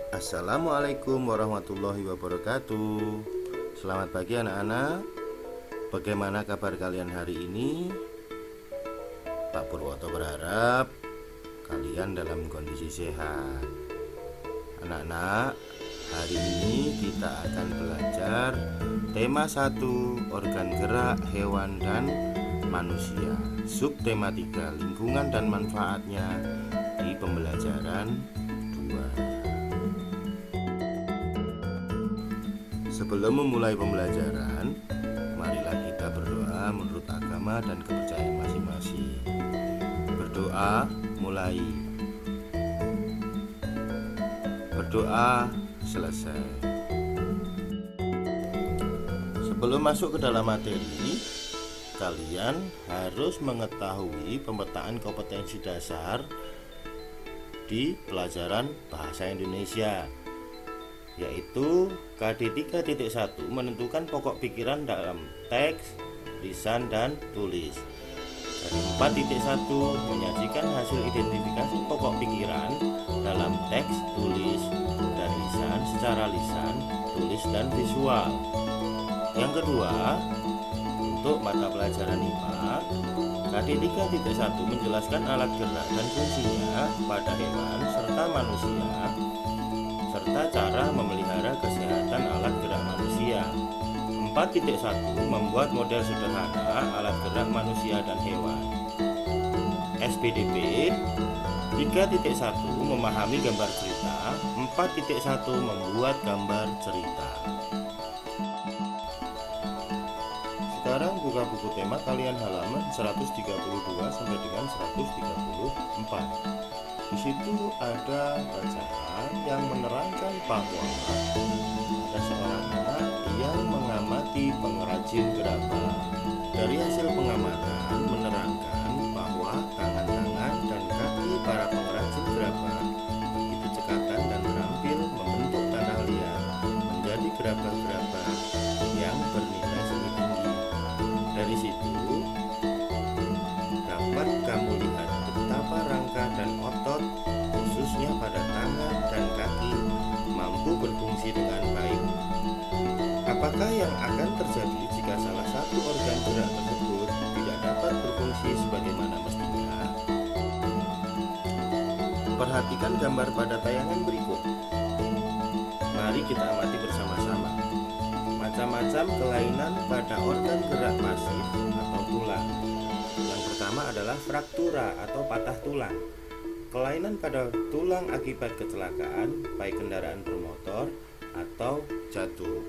Assalamualaikum warahmatullahi wabarakatuh. Selamat pagi anak-anak. Bagaimana kabar kalian hari ini? Pak Purwoto berharap kalian dalam kondisi sehat. Anak-anak, hari ini kita akan belajar tema 1, organ gerak hewan dan manusia. Subtema 3, lingkungan dan manfaatnya di pembelajaran 2. Sebelum memulai pembelajaran, marilah kita berdoa menurut agama dan kepercayaan masing-masing. Berdoa mulai. Berdoa selesai. Sebelum masuk ke dalam materi, kalian harus mengetahui pemetaan kompetensi dasar di pelajaran bahasa Indonesia, yaitu KD 3.1 menentukan pokok pikiran dalam teks, lisan, dan tulis. KD 4.1 menyajikan hasil identifikasi pokok pikiran dalam teks, tulis, dan lisan secara lisan, tulis, dan visual. Yang kedua, untuk mata pelajaran IPA, KD 3.1 menjelaskan alat gerak dan fungsinya pada hewan serta manusia, serta cara memelihara kesehatan alat gerak manusia. 4.1 membuat model sederhana alat gerak manusia dan hewan. SPDP 3.1 memahami gambar cerita. 4.1 membuat gambar cerita. Sekarang buka buku tema kalian halaman 132 sampai dengan 134. Di situ ada bacaan yang menerangkan bahwa ada seorang anak yang mengamati pengrajin gerabah. Dari hasil pengamatan menerangkan bahwa tangan-tangan dan kaki para pengrajin gerabah begitu cekatan dan terampil membentuk tanah liat menjadi gerabah-gerabah yang bernilai seni tinggi. Dari situ dapat kamu lihat betapa rangka dan otot khususnya pada tangan dan kaki mampu berfungsi dengan baik. Apakah yang akan terjadi jika salah satu organ gerak tersebut tidak dapat berfungsi sebagaimana mestinya? Perhatikan gambar pada tayangan berikut. Mari kita amati bersama-sama. Macam-macam kelainan pada organ gerak pasif atau tulang. Yang pertama adalah fraktura atau patah tulang. Kelainan pada tulang akibat kecelakaan, baik kendaraan bermotor atau jatuh.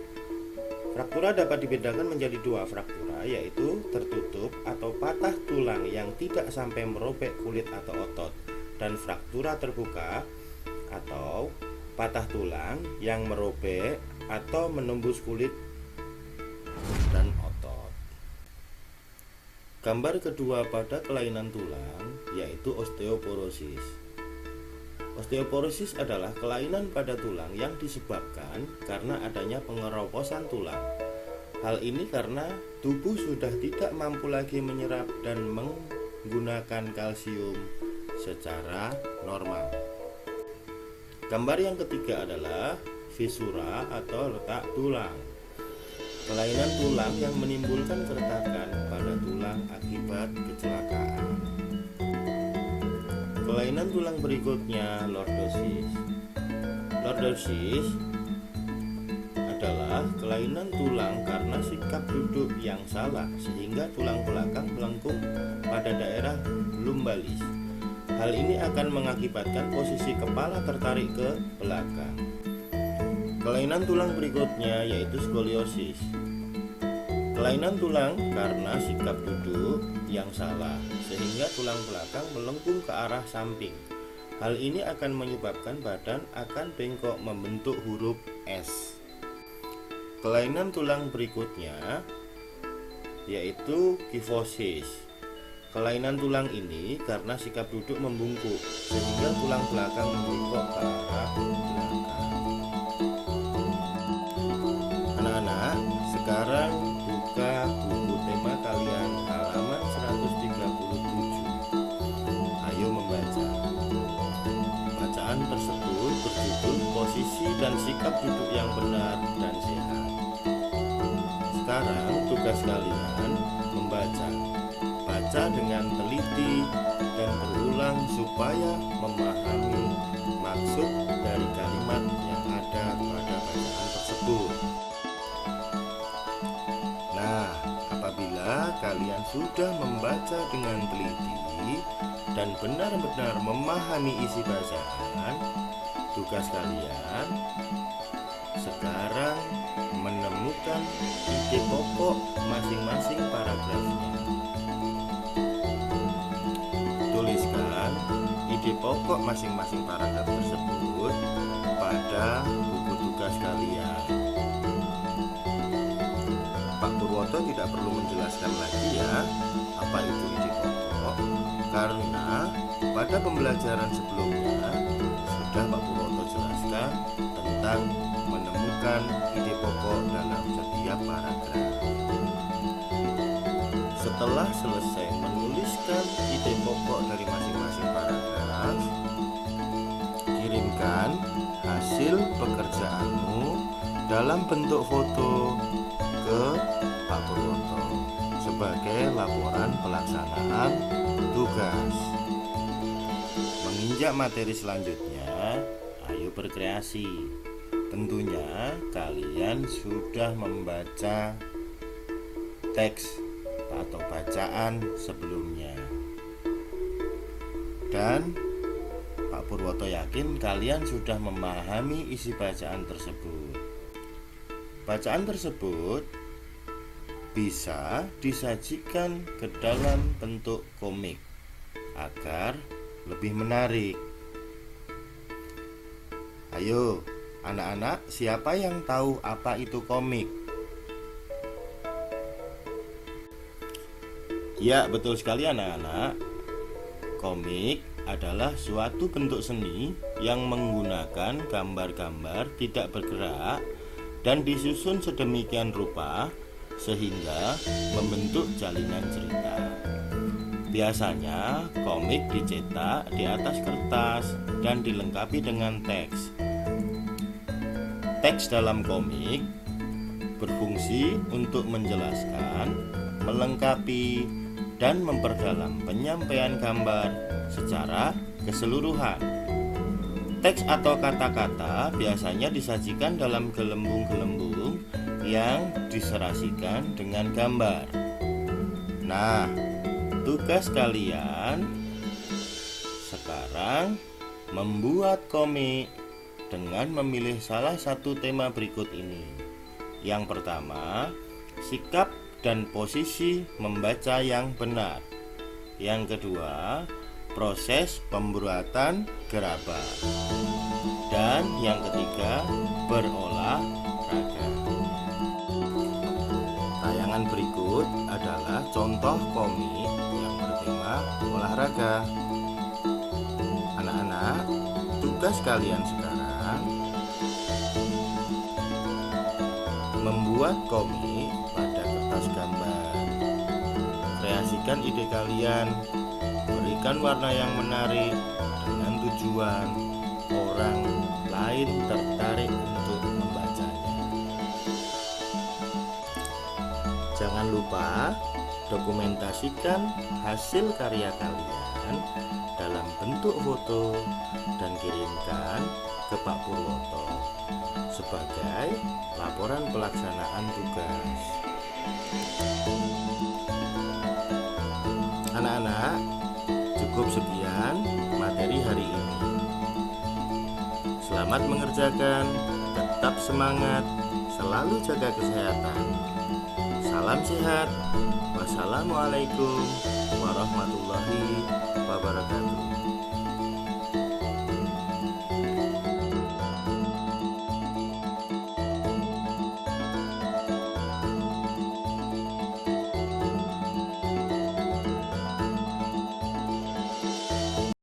Fraktura dapat dibedakan menjadi dua fraktura, yaitu tertutup atau patah tulang yang tidak sampai merobek kulit atau otot, dan fraktura terbuka atau patah tulang yang merobek atau menembus kulit dan otot. Gambar kedua pada kelainan tulang yaitu osteoporosis. Osteoporosis adalah kelainan pada tulang yang disebabkan karena adanya pengeroposan tulang. Hal ini karena tubuh sudah tidak mampu lagi menyerap dan menggunakan kalsium secara normal. Gambar yang ketiga adalah fisura atau retak tulang. Kelainan tulang yang menimbulkan keretakan pada tulang akibat kecelakaan. Kelainan tulang berikutnya lordosis. Lordosis adalah kelainan tulang karena sikap duduk yang salah sehingga tulang belakang melengkung pada daerah lumbalis. Hal ini akan mengakibatkan posisi kepala tertarik ke belakang. Kelainan tulang berikutnya yaitu skoliosis. Kelainan tulang karena sikap duduk yang salah sehingga tulang belakang melengkung ke arah samping. Hal ini akan menyebabkan badan akan bengkok membentuk huruf S. Kelainan tulang berikutnya yaitu kifosis. Kelainan tulang ini karena sikap duduk membungkuk sehingga tulang belakang membengkok ke arah belakang. Anak-anak, sekarang buka buku tema kalian halaman 137. Ayo membaca. Bacaan tersebut berjudul posisi sikap duduk yang benar dan sehat. Sekarang tugas kalian membaca. Baca dengan teliti dan berulang supaya memahami maksud dari kalimat yang ada pada bacaan tersebut. Nah, apabila kalian sudah membaca dengan teliti dan benar-benar memahami isi bacaan, tugas kalian sekarang menemukan ide pokok masing-masing paragrafnya. Tuliskan ide pokok masing-masing paragraf tersebut pada buku tugas kalian. Pak Purwoto tidak perlu menjelaskan lagi ya apa itu ide pokok, karena pada pembelajaran sebelumnya sudah Pak Purwoto jelaskan tentang menemukan ide pokok dalam setiap paragraf. Setelah selesai menuliskan ide pokok dari masing-masing paragraf, kirimkan hasil pekerjaanmu dalam bentuk foto ke Pak Purwoto sebagai laporan pelaksanaan tugas. Menginjak materi selanjutnya, ayo berkreasi. Tentunya kalian sudah membaca teks atau bacaan sebelumnya, dan Pak Purwoto yakin kalian sudah memahami isi bacaan tersebut. Bacaan tersebut bisa disajikan ke dalam bentuk komik agar lebih menarik. Ayo anak-anak, siapa yang tahu apa itu komik? Ya, betul sekali anak-anak. Komik adalah suatu bentuk seni yang menggunakan gambar-gambar tidak bergerak dan disusun sedemikian rupa sehingga membentuk jalinan cerita. Biasanya komik dicetak di atas kertas dan dilengkapi dengan teks. Teks dalam komik berfungsi untuk menjelaskan, melengkapi, dan memperdalam penyampaian gambar secara keseluruhan. Teks atau kata-kata biasanya disajikan dalam gelembung-gelembung yang diserasikan dengan gambar. Nah, tugas kalian sekarang membuat komik dengan memilih salah satu tema berikut ini. Yang pertama, sikap dan posisi membaca yang benar. Yang kedua, proses pembuatan gerabah. Dan yang ketiga, berolahraga. Tayangan berikut adalah contoh komik yang bertema olahraga. Anak-anak, tugas kalian sekarang membuat komik pada kertas gambar. Kreasikan ide kalian, berikan warna yang menarik dengan tujuan orang lain tertarik untuk membacanya. Jangan lupa dokumentasikan hasil karya kalian dalam bentuk foto dan kirimkan ke Pak Purwoto sebagai laporan pelaksanaan tugas. Anak-anak, cukup sekian materi hari ini. Selamat mengerjakan, tetap semangat, selalu jaga kesehatan. Salam sehat. Wassalamualaikum warahmatullahi wabarakatuh.